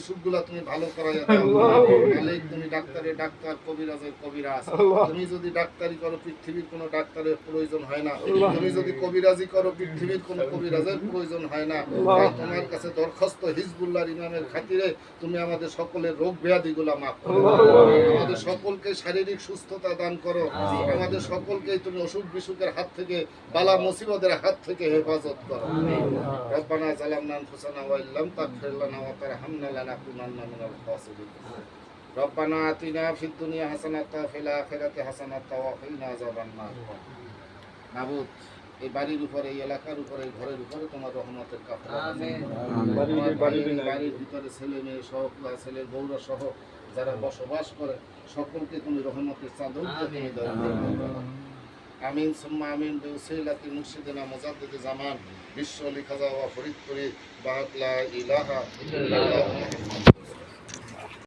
বিসুখগুলা তুমি ভালো করাইয়া দাও মালিক। তুমি ডাক্তারের ডাক্তার, কবিরাজের কবিরাজ। তুমি যদি ডাক্তারি করো পৃথিবীর কোনো ডাক্তারের প্রয়োজন হয় না, তুমি যদি কবিরাজি করো পৃথিবীর কোনো কবিরাজের প্রয়োজন হয় না। তাই তোমার কাছে দরখাস্ত, হিজবুল্লাহর ইমামের খাতিরে তুমি আমাদের সকলের রোগ ব্যাধিগুলা মাফ করো, আমাদের সকলকে শারীরিক সুস্থতা দান করো, আমাদের সকলকে তুমি অসুখ বিসুখের হাত থেকে, বালা মুসিবতের হাত থেকে হেফাজত করো। রব্বানা যালামনা আনফুসানা ওয়া ইল্লাম তাগফির লানা ওয়া তারহামনা লানাকুনান্না মিনাল খাসিরিন। রব্বানা আতিনা ফিদ দুনিয়া হাসানাতাও ওয়া ফিল আখিরাতি হাসানাতাও ওয়া কিনা আযাবান নার। মাবুদ, এই বাড়ির উপরে, এই এলাকার উপরে, এই ঘরের উপরে তোমার রহমতের কাফলা আমিন। বাড়ির ভিতরে ছেলে মেয়ে সহ, ছেলের বউরা সহ যারা বসবাস করে সকলকে তুমি রহমতের চাদর দিয়ে তুমি দয়া করো। আমিন সুম্মা আমিন বিউসিলাতি মুর্শিদিনা মুজাদ্দিদ জামান বিশ্ব লিখা যাওয়া ফরিদপুরি বাকলা ইলাহা ইল্লাল্লাহ।